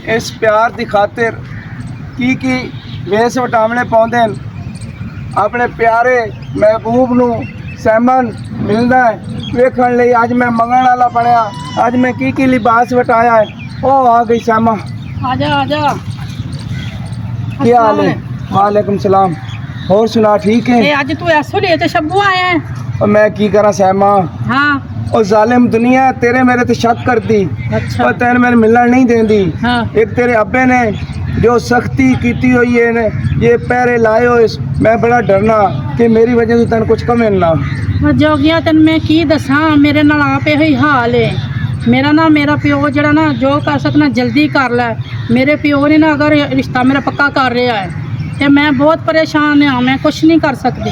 इस प्यार की खातिर की वेस वटावने पाउंदे हैं। अपने प्यारे महबूब नू सैमन मिलना है वेखण लई अज मैं मंगण वाला बनया। अज मैं की लिबास वटाया है। ओ आ गई सैमा, आजा आजा। क्या हाल है? वालेकुम सलाम। और सुना ठीक है? अज तू ऐसो ले ते शब्बू आया है। और मैं की करा सैमा, हाँ और जालिम दुनिया तेरे मेरे ते शक कर दी। अच्छा। और तेरे मेरे मिलना नहीं देंदी। हाँ। एक तेरे अब्बे ने जो सख्ती की हुई है ने ये पैरे लाए हो, मैं बड़ा डरना कि मेरी वजह से तेन कुछ कम ना। जोगिया तेन मैं की दसा, मेरे नाल आप यही हाल है। मेरा ना मेरा प्यो जरा ना जो कर सकना जल्दी कर लै। मेरे प्यो ने ना अगर रिश्ता मेरा पक्का कर रहा है तो मैं बहुत परेशान हाँ, मैं कुछ नहीं कर सकती,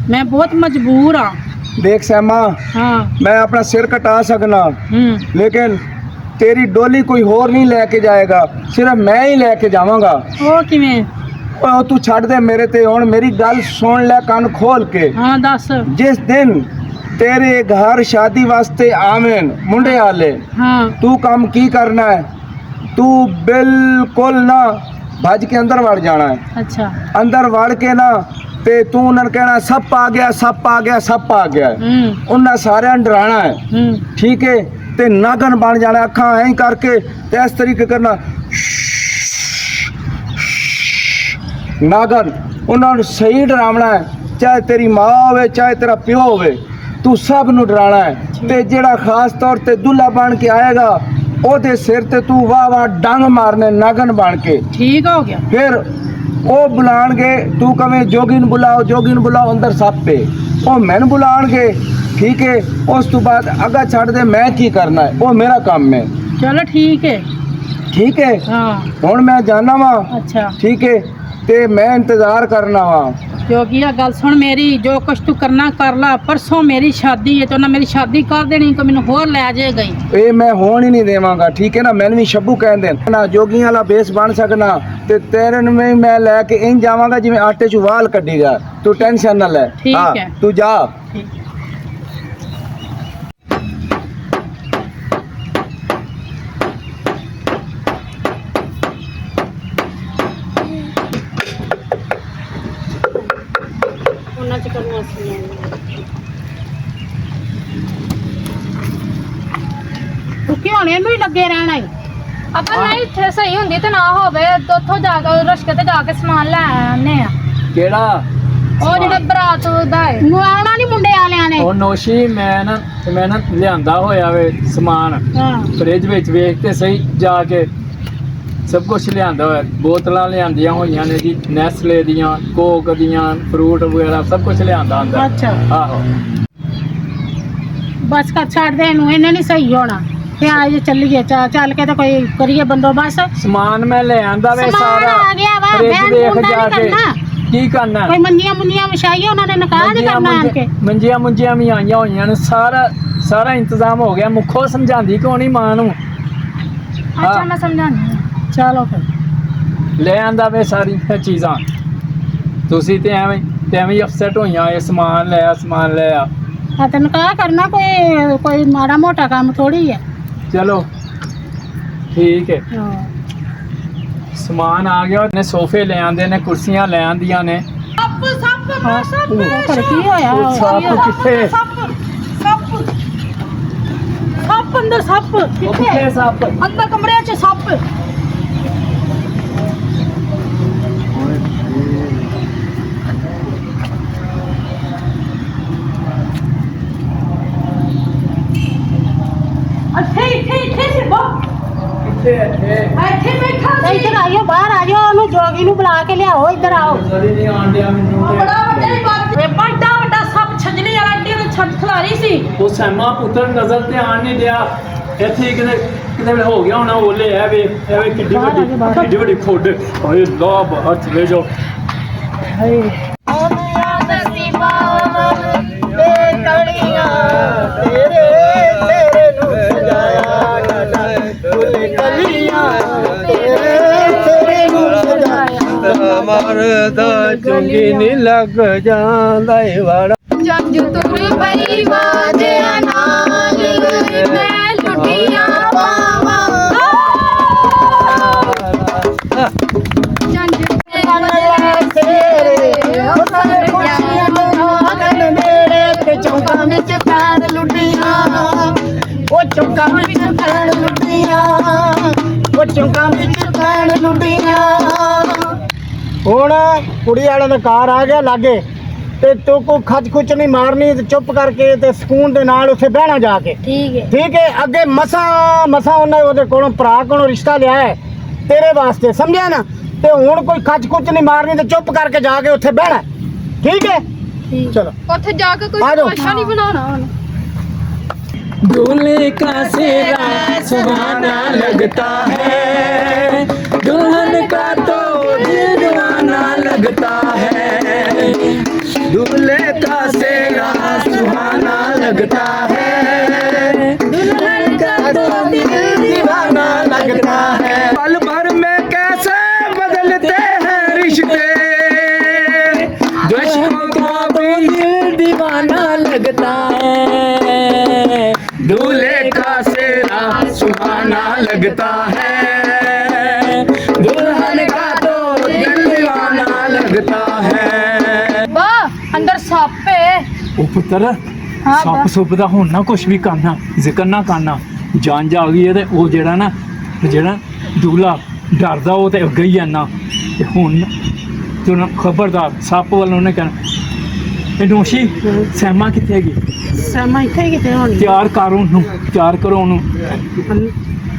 मैं बहुत मजबूर हाँ। देख सैमा, हाँ मैं अपना सिर कटा सकना लेकिन तेरी डोली कोई होर नहीं लेके जाएगा, सिर्फ मैं ही लेके जावांगा। वो किवें? ओ तू छड़ दे मेरे ते, हुण मेरी गल सुन ले कान खोल के। हाँ दस। जिस दिन तेरे घर शादी वास्ते आवेन मुंडे आले, हाँ तू काम की करना है? तू बिल्कुल ना भज के अंदर वड़ जाना है। अच्छा। अंदर वड़ के ना ते तू उन्हें कहना सप आ गया सप आ गया सप आ गया। उन्हें सारे डराना है, ठीक है? ते नागन बन जाना, अखा ऐ करके ते इस तरीके करना नागन। उन्होंने सही डरावना है, चाहे तेरी माँ होवे चाहे तेरा प्यो होवे, तू सब नू डराना है। ते जेड़ा खास तौर ते दुल्हा बन के आएगा ओदे सिर ते तू वाह वाह डंग मारने नागन बन के। ठीक हो गया। फिर वो बुलाणगे, तू कवे जोगिन बुलाओ अंदर सप पे, वो मैन बुलाणगे, ठीक है? उस तो बाद अगा छड़ दे, मैं की करना है वो मेरा काम है। चलो ठीक है। ठीक है। हाँ हुण मैं जाना वा। अच्छा ठीक है, ते मैं इंतजार करना वा। जोगिया गल सुन मेरी, जो कुछ तू करना कर ला। परसों मेरी शादी है तो ना मेरी शादी कर देनी को मैनू होर लै जाएगा ही। ये मैं होन ही नहीं देवांगा, ठीक है ना? मैंने भी शब्बू कह दे ना जोगियां वाला बेस बन सकना ते तेरे में मैं लैके इन जावांगा जिवें आटे च वाल कड्डीगा। तू टेंशन ना ले। ठीक हाँ, है। तू जा। ठीक। ही लगे रहना है। अपन नहीं इत्थे सही हुंदी ते ना होवे तो उथों जाके रश्के ते जाके सामान ले आने आ। केड़ा? ओ जेड़ा बरात दा है आना नहीं मुंडे वालियां ने। ओ नौशी मैं ना लियांदा होया वे समान फ्रिज विच वेख के सही जाके सब कुछ लियांदा होया। बोतलां लियांदियां होईयां ने जी, नेस्ले दियां, कोक दियां, फ्रूट वगैरह सब कुछ लियांदा अंदर। अच्छा। आहो बस कर छड़ दे इन्हें नहीं सही होना। आज चलिए चल के तो कोई करिए बंदोबस्त। समान मैं ले आंदा वे सारा। आ गया वा, फ्रिज देख जाके की करना? कोई मंजियां विछाई उन्होंने नकाह नहीं करना आके। मंजियां भी आईयां होईयां ने, सारा इंतजाम हो गया। मुखो समझांदी क्यों नहीं मां नू? अच्छा मैं समझानी। चलो फिर ले आंदा वे सारी चीज़ां। तुसी ते एवें अपसेट होईयां, ये समान ले आ। हाँ तो नकाह करना कोई माड़ा मोटा काम थोड़ी है। चलो ठीक है। समान आ गया ने, सोफे ले आंदे ने, कुर्सियां ले आंदियां ने। की होया? सप किथे? सप अंदर सप किथे सप? अंदर कमरे च सप। इधर आइयो, बाहर आ जाओ, जोगी नू बुला के लियाओ, इधर आओ। बड़ा बड़ा सप छजनी वाला एडी ने छत खलारी सी। वो सैमा पुत्र नजर ते आन नहीं दिया। इत्थे किते हो गया होना। ओले है वे किड्डी बड़ी खोड। ओए ला बाहर चले जाओ। मरदा चुंगी नी लग जांदा वाड़ा जंज तुर पई वाजे नाल मैं लुटियां पावां। ਚੁੰਕਾਂ ਵਿੱਚ ਭੈਣ ਲੁੱਡੀਆਂ। ਹੁਣ ਕੁੜੀ ਵਾਲੇ ਦਾ ਕਾਰ ਆ ਗਿਆ ਲਾਗੇ ਤੇ ਤੂੰ ਕੋ ਖੱਜ ਖੁੱਚ ਨਹੀਂ ਮਾਰਨੀ ਤੇ ਚੁੱਪ ਕਰਕੇ ਤੇ ਸਕੂਨ ਦੇ ਨਾਲ ਉੱਥੇ ਬਹਿਣਾ ਜਾ ਕੇ। ਠੀਕ ਹੈ ਅੱਗੇ ਮਸਾਂ ਉਹਨੇ ਉਹਦੇ ਕੋਲੋਂ ਭਰਾ ਕੋਲੋਂ ਰਿਸ਼ਤਾ ਲਿਆ ਹੈ ਤੇਰੇ ਵਾਸਤੇ, ਸਮਝਿਆ ਨਾ। ਤੇ ਹੁਣ ਕੋਈ ਖੱਜ ਖੁੱਚ ਨਹੀਂ ਮਾਰਨੀ ਤੇ ਚੁੱਪ ਕਰਕੇ ਜਾ ਕੇ ਉੱਥੇ ਬਹਿਣਾ, ਠੀਕ ਹੈ? ਚਲੋ ਉੱਥੇ ਜਾ ਕੇ ਕੋਈ ਆ ਜਾਓ। ਤਮਾਸ਼ਾ ਨਹੀਂ ਬਣਾਉਣਾ ਹੁਣ। दूल्हे का सेहरा सुहाना लगता है, दुल्हन का तो दिल दीवाना लगता है। दूल्हे का सेहरा सुहाना लगता है, दुल्हन का तो दिल दीवाना लगता है। पल भर में कैसे बदलते हैं रिश्ते, दुश्मनों का भी दिल दीवाना लगता है। दूल्हे का सेहरा सुहाना लगता है, दुल्हन का तो दिल दीवाना लगता है। ਵਾਹ ਅੰਦਰ ਸੱਪ ਹੈ। ਉਹ ਪੁੱਤਰ ਸੱਪ ਸੁੱਪ ਦਾ ਹੁਣ ਨਾ ਕੁਛ ਵੀ ਕਰਨਾ, ਜ਼ਿਕਰ ਨਾ ਕਰਨਾ। ਜੰਜ ਆ ਗਈ ਹੈ ਤੇ ਉਹ ਜਿਹੜਾ ਦੂਲਾ ਡਰਦਾ ਉਹ ਤੇ ਅੱਗੇ ਹੀ ਆਣਾ। ਤੇ ਹੁਣ ਤੂੰ ਖਬਰਦਾਰ ਸੱਪ ਵੱਲ ਉਹਨੇ ਕਹਿਣਾ ਇਹ ਨੋਸ਼ੀ ਸੈਮਾ ਕਿੱਥੇ ਹੈਗੀ? ਸਮਾਂ ਇੱਥੇ ਹੀ ਕਿਤੇ ਹੋਣੀ ਤਿਆਰ ਕਰੋ ਉਹਨੂੰ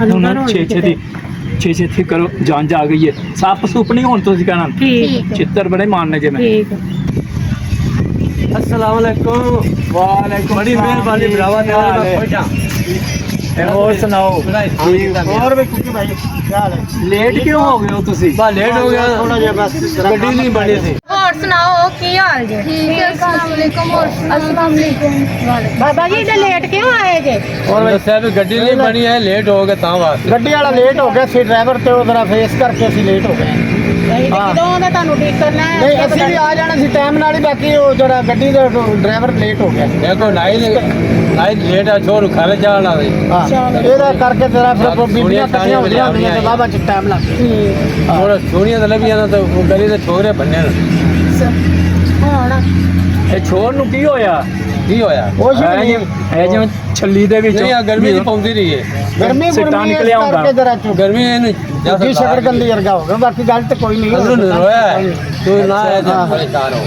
ਹੁਣ ਛੇ ਛੇ ਕਰੋ। ਜੰਜ ਆ ਗਈ ਹੈ, ਸੱਪ ਸੁੱਪ ਨਹੀਂ ਹੁਣ ਤੁਸੀਂ ਕਹਿਣਾ। ਠੀਕ ਚਿੱਤਰ ਬੜੇ ਮਾਰਨੇ ਜੇ ਮੈਂ। ਠੀਕ अस्सलाम वालेकुम। ਵਾਲੇਕੁਮ बड़ी मेहरबानी भरावा तेरा। ਹੋਰ ਸੁਣਾਓ? और भी कुछ भाई क्या हाल है? ਲੇਟ ਕਿਉਂ ਹੋ ਗਏ ਹੋ ਤੁਸੀਂ? बस लेट हो गया थोड़ा जिहा, बस गड्डी नहीं बनी थी। ਹੋਰ ਸੁਣਾਓ ਕੀ ਹਾਲ ਜੇ? ਠੀਕ ਹੈ। अस्सलाम वालेकुम। अस्सलाम वालेकुम। ਬਾਬਾ ਜੀ ਇਹਦੇ ਲੇਟ ਕਿਉਂ ਆਏ ਜੇ? और ਦੱਸਿਆ ਵੀ ਗੱਡੀ ਨਹੀਂ ਬਣੀ ਹੈ, ਲੇਟ ਹੋ ਗਏ ਤਾਂ ਵਾਸਤੇ। ਗੱਡੀ ਵਾਲਾ ਲੇਟ ਹੋ ਗਿਆ ਸੀ, ਡਰਾਈਵਰ ਤੇ ਉਹ ਜ਼ਰਾ ਫੇਸ ਕਰਕੇ ਅਸੀਂ ਲੇਟ ਹੋ ਗਏ। ਕਿਦੋਂ ਦਾ ਤੁਹਾਨੂੰ ਠੀਕ ਕਰਨਾ ਹੈ? ਨਹੀਂ ਅਸੀਂ ਵੀ ਆ ਜਾਣਾ ਸੀ ਟਾਈਮ ਨਾਲ ਹੀ, ਬਾਕੀ ਉਹ ਜਿਹੜਾ ਗੱਡੀ ਦਾ ਡਰਾਈਵਰ ਲੇਟ ਹੋ ਗਿਆ। ਦੇਖੋ ਨਾਈਟ ਲੇਟ ਆ, ਛੋਰ ਖਾਲੇ ਜਾਣਾ ਸੀ। ਹਾਂ ਇਹਦਾ ਕਰਕੇ ਤੇਰਾ ਫਿਰ ਬੀਬੀਆਂ ਇਕੱਠੀਆਂ ਹੁੰਦੀਆਂ ਹੁੰਦੀਆਂ ਤੇ ਬਾਬਾ ਚ ਟਾਈਮ ਲੱਗ ਗਿਆ। ਥੋੜਾ ਸੋਹਣੀਆਂ ਤਾਂ ਲੱਭੀਆਂ ਨਾ, ਤਾਂ ਉਹ ਗਲੀ ਦੇ ਛੋਰੇ ਬੰਨੇ ਨੇ। ਹੁਣ ਇਹ ਛੋਰ ਨੂੰ ਕੀ ਹੋਇਆ? ਕੀ ਹੋਇਆ? ਉਹ ਇਹ ਜਿਵੇਂ ਛੱਲੀ ਦੇ ਵਿੱਚ ਨਹੀਂ ਆ ਗਰਮੀ ਚ ਪਾਉਂਦੀ ਰਹੀ ਹੈ। ਗਰਮੀ ਸਿੱਟਾ ਨਿਕਲਿਆ ਹੁੰਦਾ। ਗਰਮੀ ਇਹਨੂੰ ਜੀ ਸ਼ਕਰਕੰਦੀ ਵਰਗਾ ਹੋ ਗਿਆ, ਬਾਕੀ ਗੱਲ ਤੇ ਕੋਈ ਨਹੀਂ। ਰੋਇਆ ਤੂੰ ਨਾ ਆਇਆ ਤਾਂ ਪਰੇਸ਼ਾਨ ਹੋ।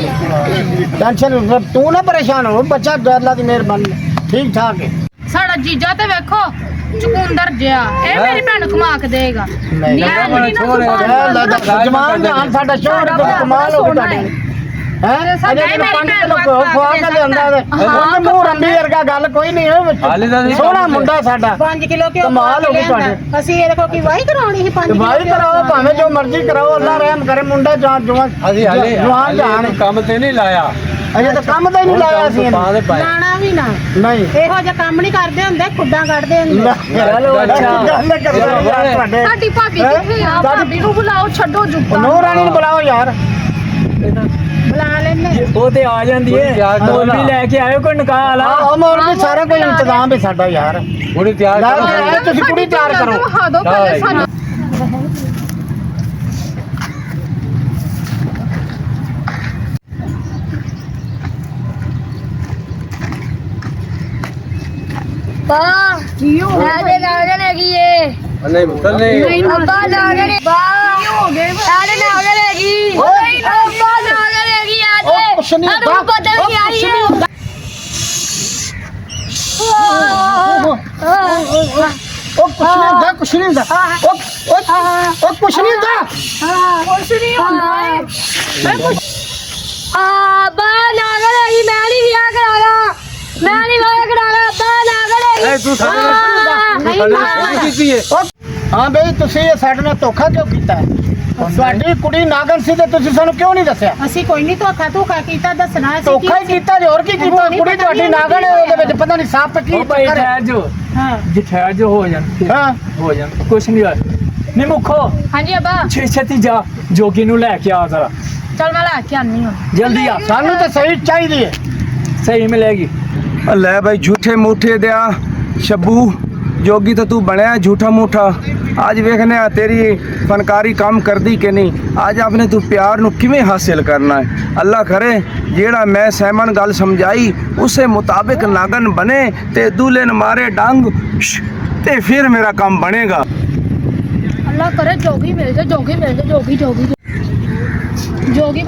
ਟੈਨਸ਼ਨ ਤੂੰ ਨਾ ਪਰੇਸ਼ਾਨ ਹੋ, ਬੱਚਾ ਅੱਲਾਹ ਦੀ ਮਿਹਰਬਾਨੀ ਠੀਕ ਠਾਕ ਹੈ। ਸਾਡਾ ਜੀਜਾ ਤੇ ਵੇਖੋ ਚੁਕੰਦਰ ਜਿਆ, ਇਹ ਮੇਰੀ ਭੈਣ ਘੁਮਾ ਕੇ ਦੇਗਾ। ਜਮਾਨ ਜਾਨ ਸਾਡਾ ਸ਼ੋਹਰ ਦਾ ਕਮਾਲ ਹੋ ਗਿਆ ਹੈ। ਅਜੇ ਤੈਨੂੰ 5 ਕਿਲੋ ਖਵਾ ਕੇ ਲਿਆਂਦਾ ਤੇ ਮੂੰਹ ਰੰਬੀ ਵਰਗਾ, ਗੱਲ ਕੋਈ ਨਹੀਂ ਹੈ। ਸੋਹਣਾ ਮੁੰਡਾ ਸਾਡਾ 5 ਕਿਲੋ ਕਿਉਂ ਕਮਾਲ ਹੋ ਗਈ ਤੁਹਾਡੇ। ਅਸੀਂ ਇਹਦੇ ਕੋਲ ਕੀ ਵਾਹੀ ਕਰਾਉਣੀ ਸੀ 5 ਵਾਹੀ ਕਰਾਓ ਭਾਵੇਂ ਜੋ ਮਰਜ਼ੀ ਕਰਾਓ, ਅੱਲਾ ਰਹਿਮ ਕਰੇ। ਮੁੰਡਾ ਜਵਾਨ ਜਾਨ ਕੰਮ ਤੇ ਨਹੀਂ ਲਾਇਆ, ਅਜੇ ਤਾਂ ਕੰਮ ਤਾਂ ਹੀ ਨਹੀਂ ਲਾਇਆ ਸੀ ਲਾਣਾ ਵੀ ਨਾ। ਨਹੀਂ ਇਹੋ ਜਿਹਾ ਕੰਮ ਨਹੀਂ ਕਰਦੇ ਹੁੰਦੇ, ਖੁੱਡਾਂ ਕੱਢਦੇ ਹੁੰਦੇ। ਸਾਡੀ ਭਾਬੀ ਕਿੱਥੇ ਆ? ਭਾਬੀ ਨੂੰ ਬੁਲਾਓ, ਛੱਡੋ ਜੁੱਤਾ। ਨੋ ਰਾਣੀ ਨੂੰ ਬੁਲਾਓ ਯਾਰ। ਬੁਲਾ ਲੈਣੇ ਉਹ ਤੇ ਆ ਜਾਂਦੀ ਹੈ। ਮੋਲ ਵੀ ਲੈ ਕੇ ਆਇਓ ਕੋਈ ਨਿਕਾਹ ਵਾਲਾ। ਆਹ ਮੋਰ ਵੀ ਸਾਰਾ ਕੋਈ ਇੰਤਜ਼ਾਮ ਹੈ ਸਾਡਾ ਯਾਰ। ਕੁੜੀ ਤਿਆਰ ਕਰੋ, ਤੁਸੀਂ ਕੁੜੀ ਤਿਆਰ ਕਰੋ। ਵਿਖਾ ਦਿਓ ਪਹਿਲੇ ਸਾਨੂੰ। ਨਹੀਂ ਪੁੱਤਰ ਨਹੀਂ ਉਹ ਕੁਛ ਨਹੀਂ ਹੁੰਦਾ। ਉਹ ਕੁਛ ਨਹੀਂ ਹੁੰਦਾ। ਉਹ ਕੁਛ ਨਹੀਂ ਹੁੰਦਾ। ਹਾਂ ਬਈ ਤੁਸੀਂ ਇਹ ਸਾਡੇ ਨਾਲ ਧੋਖਾ ਕਿਉਂ ਕੀਤਾ ਹੈ? ਤੁਹਾਡੀ ਕੁੜੀ ਨਾਗਨ ਸੀ ਤੇ ਤੁਸੀਂ ਸਾਨੂੰ ਕਿਉਂ ਨਹੀਂ ਦੱਸਿਆ? ਅਸੀਂ ਕੋਈ ਨਹੀਂ ਧੋਖਾ ਕੀਤਾ, ਦੱਸਣਾ ਅਸੀਂ ਧੋਖਾ ਹੀ ਕੀਤਾ ਜੇ, ਹੋਰ ਕੀ ਕੀਤਾ? ਕੁੜੀ ਤੁਹਾਡੀ ਨਾਗਨ ਹੈ, ਉਹਦੇ ਵਿੱਚ ਪਤਾ ਨਹੀਂ ਸੱਪ ਕੀ ਉਹ ਭਾਈ ਠਹਿਰ ਜੋ, ਹਾਂ ਜੇ ਠਹਿਰ ਜੋ ਹੋ ਜਾਣ ਹਾਂ ਹੋ ਜਾਣ, ਕੁਛ ਨਹੀਂ ਹੋਇਆ। ਨਹੀਂ ਮੁੱਖੋ ਹਾਂਜੀ ਅੱਬਾ, ਛੇਤੀ ਜਾ, ਜੋਗੀ ਨੂੰ ਲੈ ਕੇ ਆ ਜ਼ਰਾ, ਚਲ ਮੈਂ ਲੈ ਕੇ ਆਨੀ ਹਾਂ। ਜਲਦੀ ਆ। ਸਾਨੂੰ ਤਾਂ ਸਹੀ ਚਾਹੀਦੀ ਹੈ। ਸਹੀ ਮਿਲੇਗੀ। ਲੈ ਭਾਈ ਝੂਠੇ ਮੂਠੇ ਦਿਆ ਸ਼ੱਬੂ ਜੋਗੀ ਤਾਂ ਤੂੰ ਬਣਿਆ ਝੂਠਾ ਮੂਠਾ। ਅੱਜ ਵੇਖਨੇ ਆ ਤੇਰੀ ਫਨਕਾਰੀ ਕੰਮ ਕਰਦੀ ਕਿ ਨਹੀਂ। ਅੱਜ ਆਪਣੇ ਤੂੰ ਪਿਆਰ ਨੂੰ ਕਿਵੇਂ ਹਾਸਿਲ ਕਰਨਾ ਹੈ। ਅੱਲਾ ਕਰੇ ਜਿਹੜਾ ਮੈਂ ਸਹਿਮਨ ਗੱਲ ਸਮਝਾਈ ਉਸੇ ਮੁਤਾਬਿਕ ਨਾਗਨ ਬਣੇ ਤੇ ਦੂਲੇ ਨੂੰ ਮਾਰੇ ਡੰਗ ਤੇ ਫਿਰ ਮੇਰਾ ਕੰਮ ਬਣੇਗਾ। ਅੱਲਾ ਕਰੇ ਜੋਗੀ ਮਿਲ ਜਾ, ਜੋਗੀ ਮਿਲ ਜਾ, ਜੋਗੀ ਜੋਗੀ ਜੋਗੀ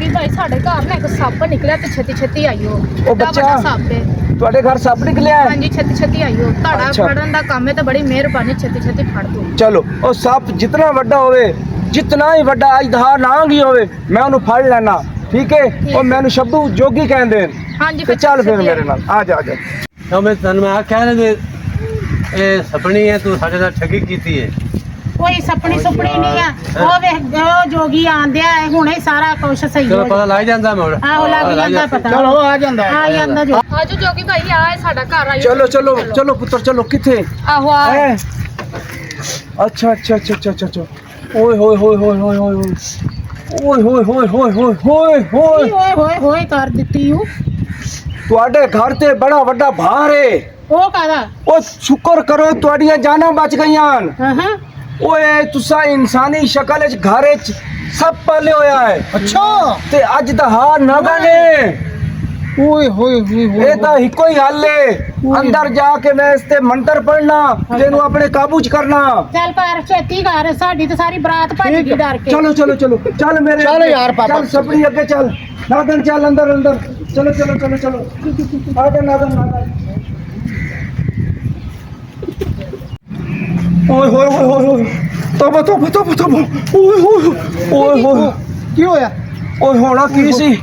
ਭਾਈ ਸਾਡੇ ਘਰ ਨਾ ਇੱਕ ਸੱਪ ਨਿਕਲਿਆ ਤੇ ਛੇਤੀ ਛੇਤੀ ਆਈਓ। ਉਹ ਏਡਾ ਬੱਚਾ ਵੱਡਾ ਸੱਪ ਹੈ। ਤੁਹਾਡੇ ਘਰ ਸੱਪ ਨਿਕਲਿਆ ਹੈ? ਹਾਂਜੀ ਛੇਤੀ ਛੇਤੀ ਆਈਓ, ਤੁਹਾਡਾ ਅੱਛਾ। ਫੜਨ ਦਾ ਕੰਮ ਹੈ ਤੇ ਬੜੀ ਮਿਹਰਬਾਨੀ, ਛੇਤੀ ਛੇਤੀ ਫੜ ਦੋ। ਚਲੋ ਉਹ ਸੱਪ ਜਿੰਨਾ ਵੱਡਾ ਹੋਵੇ, ਜਿੰਨਾ ਹੀ ਵੱਡਾ ਅਜਦਹਾ ਨਾਂਗ ਹੀ ਹੋਵੇ, ਮੈਂ ਉਹਨੂੰ ਫੜ ਲੈਣਾ, ਠੀਕ ਹੈ? ਉਹ ਮੈਨੂੰ ਸ਼ਬਦੂ ਜੋਗੀ ਕਹਿੰਦੇ ਨੇ। ਹਾਂਜੀ ਤੇ ਚੱਲ ਫਿਰ ਮੇਰੇ ਨਾਲ ਆ ਜਾ, ਆ ਜਾ। ਤਾਂ ਮੈਂ ਤੈਨੂੰ ਆਖਿਆ ਨਾ ਵੀ ਇਹ ਸਪਣੀ ਹੈ, ਤੂੰ ਸਾਡੇ ਨਾਲ ਠੱਗੀ ਕੀਤੀ ਹੈ। ਕੋਈ ਸਪਣੀ ਸੁਪਣੀ ਨਹੀਂ ਆ, ਉਹ ਵੇਖ ਉਹ ਜੋਗੀ ਆਂਦਿਆ ਹੈ, ਹੁਣੇ ਸਾਰਾ ਕੁਝ ਸਹੀ ਚਲੋ ਹੋ ਪਤਾ ਲੱਗ ਜਾਂਦਾ ਮੈਂ ਹੁਣ ਆਹੋ ਲੱਗ ਜਾਂਦਾ ਪਤਾ। ਚਲੋ ਆ ਜਾਂਦਾ ਹੈ। ਆ ਜਾਂਦਾ ਜੋ ਆਜੋ ਜੋਗੀ ਭਾਈ ਆ ਸਾਡਾ ਘਰ ਆਇਓ। ਚਲੋ ਚਲੋ ਚਲੋ ਪੁੱਤਰ ਚਲੋ। ਕਿੱਥੇ ਆਹੋ ਆ ਹੈ? ਅੱਛਾ ਅੱਛਾ ਅੱਛਾ ਅੱਛਾ ਅੱਛਾ। ਓਏ ਹੋਏ ਹੋਏ ਹੋਏ ਹੋਏ ਹੋਏ ਓਏ ਹੋਏ ਹੋਏ ਹੋਏ ਹੋਏ ਹੋਏ ਹੋਏ। ਓਏ ਹੋਏ ਹੋਏ ਕਰ ਦਿੱਤੀ ਉਹ। ਤੁਹਾਡੇ ਘਰ ਤੇ ਬੜਾ ਵੱਡਾ ਭਾਰ ਏ। ਉਹ ਕਾਦਾ? ਉਹ ਸ਼ੁਕਰ ਕਰੋ ਤੁਹਾਡੀਆਂ ਜਾਨਾਂ ਬਚ ਗਈਆਂ। ਹਾਂ ਓਏ ਤੁਸੀਂ ਇਨਸਾਨੀ ਸ਼ਕਲ ਵਿੱਚ ਘਰ ਵਿੱਚ ਸੱਪ ਪਾਲੇ ਹੋਇਆ ਹੈ। ਅੱਛਾ ਤੇ ਅੱਜ ਦਾ ਹਾਰ ਨਾਗਾ ਨੇ। ਓਏ ਹੋਏ ਹੋਏ ਹੋਏ ਇਹ ਤਾਂ ਇੱਕੋ ਹੀ ਹੱਲ ਏ, ਅੰਦਰ ਜਾ ਕੇ ਮੈਂ ਇਸ ਤੇ ਮੰਤਰ ਪੜਨਾ, ਤੈਨੂੰ ਆਪਣੇ ਕਾਬੂ ਚ ਕਰਨਾ। ਚੱਲ ਪਰ ਛੇਤੀ ਕਰ, ਸਾਡੀ ਤਾਂ ਸਾਰੀ ਬਰਾਤ ਭੱਜ ਗਈ ਡਰ ਕੇ। ਚਲੋ ਚਲੋ ਚਲੋ ਚੱਲ ਮੇਰੇ ਚਲੋ ਅੱਗੇ। ਯਾਰ ਪਾਪਾ। ਚੱਲ ਸਪਣੀ ਅੱਗੇ ਚੱਲ। ਨਾਦਨ ਚੱਲ ਅੰਦਰ ਅੰਦਰ। ਚਲੋ ਚਲੋ ਚਲੋ ਚਲੋ ਨਾਦਨ ਨਾਦਨ ਨਾਦਨ। ਓਏ ਹੋਏ ਹੋਏ ਹੋਏ ਹੋਏ। ਤੋਬਾ ਤੋਬਾ ਤੋਬਾ ਤੋਬਾ। ਓਏ ਹੋਏ ਓਏ ਹੋਏ। ਕੀ ਹੋਇਆ? ਓਏ ਹੋਣਾ ਕੀ ਸੀ?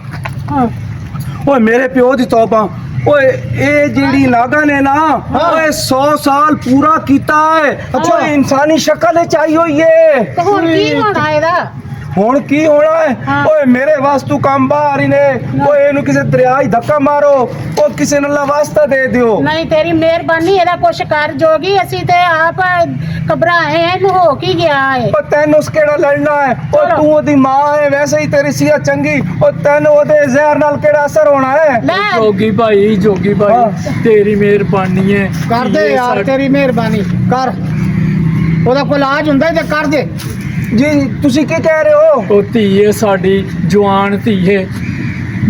ਓਏ ਮੇਰੇ ਪਿਓ ਦੀ ਤੋਬਾ। ਓਏ ਇਹ ਜਿਹੜੀ ਨਾਗਾ ਨੇ ਨਾ, ਓਏ 100 ਸਾਲ ਪੂਰਾ ਕੀਤਾ ਹੈ। ਓਏ ਇਨਸਾਨੀ ਸ਼ਕਲ ਵਿੱਚ ਆਈ ਹੋਈ ਏ। ਤੇ ਹੁਣ ਕੀ ਹੋਣਾ ਇਹਦਾ? ਹੁਣ ਕੀ ਹੋਣਾ ਹੈ? ਓਏ ਮੇਰੇ ਵਾਸਤੂ ਕੰਮ ਬਾਹਰ ਹੀ ਨੇ। ਓਏ ਇਹਨੂੰ ਕਿਸੇ ਦਰਿਆ ਹੀ ਧੱਕਾ ਮਾਰੋ, ਉਹ ਕਿਸੇ ਨਾਲ ਵਾਸਤਾ ਦੇ ਦਿਓ। ਨਹੀਂ ਤੇਰੀ ਮਿਹਰਬਾਨੀ, ਇਹਦਾ ਕੁਛ ਕਰ ਜੋਗੀ, ਅਸੀਂ ਤੇ ਆਪ ਘਬਰਾਏ ਆ, ਇਹਨੂੰ ਹੋ ਕੀ ਗਿਆ ਏ। ਉਹ ਤੈਨੂੰ ਉਸ ਕਿਹੜਾ ਲੜਨਾ ਹੈ? ਉਹ ਤੂੰ ਉਹਦੀ ਮਾਂ ਹੈ, ਵੈਸੇ ਹੀ ਤੇਰੀ ਸਿਹਤ ਚੰਗੀ। ਉਹ ਤੈਨੂੰ ਉਹਦੇ ਜ਼ਹਿਰ ਨਾਲ ਕਿਹੜਾ ਅਸਰ ਹੋਣਾ ਹੈ? ਲੈ ਜੋਗੀ ਭਾਈ ਤੇਰੀ ਮਿਹਰਬਾਨੀ ਹੈ। ਕਰ ਦੇ ਇਹ ਯਾਰ, ਸਾਡ- ਤੇਰੀ ਮਿਹਰਬਾਨੀ ਕਰ। ਉਹਦਾ ਕੋਈ ਇਲਾਜ ਹੁੰਦਾ ਤੇ ਕਰ ਦੇ। ਜੀ ਤੁਸੀਂ ਕੀ ਕਹਿ ਰਹੇ ਹੋ? ਉਹ ਧੀਏ ਸਾਡੀ ਜਵਾਨ ਧੀਏ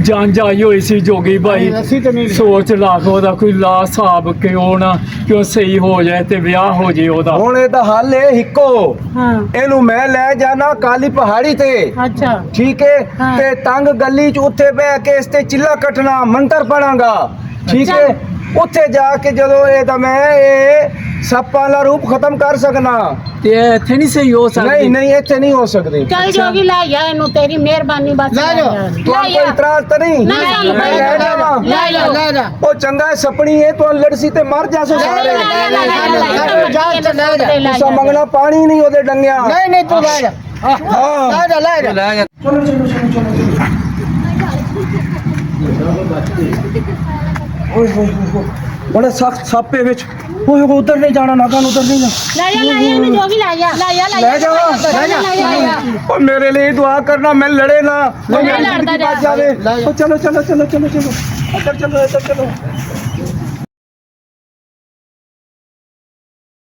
ਜੰਜ ਆਈ ਹੋਈ ਸੀ ਜੋਗੀ ਭਾਈ। ਅਸੀਂ ਤੇ ਨਹੀਂ ਸੋਚ ਲੱਖ ਉਹਦਾ ਕੋਈ ਲਾ ਹਿਸਾਬ ਕਿਉਂ ਨਾ ਕਿਉਂ ਸਹੀ ਹੋ ਜਾਏ ਤੇ ਵਿਆਹ ਹੋ ਜੇ ਉਹਦਾ। ਹੁਣ ਇਹਦਾ ਹੱਲ ਹੈ ਇੱਕੋ। ਹਾਂ ਇਹਨੂੰ ਮੈਂ ਲੈ ਜਾਣਾ ਕਾਲੀ ਪਹਾੜੀ ਤੇ, ਅੱਛਾ ਠੀਕ ਹੈ? ਹਾਂ। ਤੇ ਤੰਗ ਗਲੀ ਚ ਉੱਥੇ ਬਹਿ ਕੇ ਇਸ ਤੇ ਚਿੱਲਾ ਕੱਟਣਾ, ਮੰਤਰ ਪੜਾਂਗਾ, ਠੀਕ ਹੈ? ਉੱਥੇ ਜਾ ਕੇ ਜਦੋਂ ਇਹਦਾ ਮੈਂ ਇਹ ਸੱਪਾਂ ਦਾ ਰੂਪ ਖਤਮ ਕਰ ਸਕਣਾ। ਤੇ ਇਹ ਇੱਥੇ ਨਹੀਂ ਸਹੀ ਹੋ ਸਕਦੀ। ਨਹੀਂ ਨਹੀਂ ਇੱਥੇ ਨਹੀਂ ਹੋ ਸਕਦੀ। ਚੱਲ ਜੋਗੀ ਲੈ ਜਾ ਇਹਨੂੰ, ਤੇਰੀ ਮਿਹਰਬਾਨੀ ਬਸ। ਲੈ ਜਾਓ। ਤੁਹਾਨੂੰ ਕੋਈ ਇਤਰਾਜ਼ ਤਾਂ ਨਹੀਂ? ਨਹੀਂ, ਸਾਨੂੰ ਮੈਂ ਕੋਈ ਲੈ ਜਾਵਾਂ। ਲੈ ਜਾ ਲੈ ਜਾ ਉਹ ਚੰਗਾ ਹੈ, ਸਪਣੀ ਹੈ ਤੋਂ ਲੜਸੀ ਤੇ ਮਰ ਜਾਸੋ ਸਾਰੇ। ਤੁਸਾਂ ਮੰਗਣਾ ਪਾਣੀ ਨਹੀਂ ਉਹਦੇ ਡੰਗਿਆ। ਨਹੀਂ ਨਹੀਂ ਤੂੰ ਲੈ ਜਾ। ਹਾਂ ਲੈ ਜਾ ਲੈ ਜਾ ਲੈ ਜਾ। ਚਲੋ ਚਲੋ ਚਲੋ ਚਲੋ। ਓਏ ਹੋਏ ਹੋਏ ਬੜਾ ਸਖਤ ਸਾਪੇ ਵਿੱਚ। ਓਏ ਉਧਰ ਨਹੀਂ ਜਾਣਾ, ਨਾਗਾ ਨੂੰ ਉਧਰ ਨਹੀਂ ਜਾਣਾ। ਲੈ ਜਾ ਇਹਨੂੰ ਜੋਗੀ ਲੈ ਜਾ ਲੈ ਜਾਵਾ। ਓ ਮੇਰੇ ਲਈ ਦੁਆ ਕਰਨਾ, ਮੈਂ ਲੜੇ ਨਾ, ਨਹੀਂ ਲੜਦਾ ਜਾ। ਜਾਵੇ। ਚਲੋ ਚਲੋ ਚਲੋ ਚਲੋ ਚਲੋ ਇੱਧਰ ਚਲੋ ਇੱਧਰ ਚਲੋ।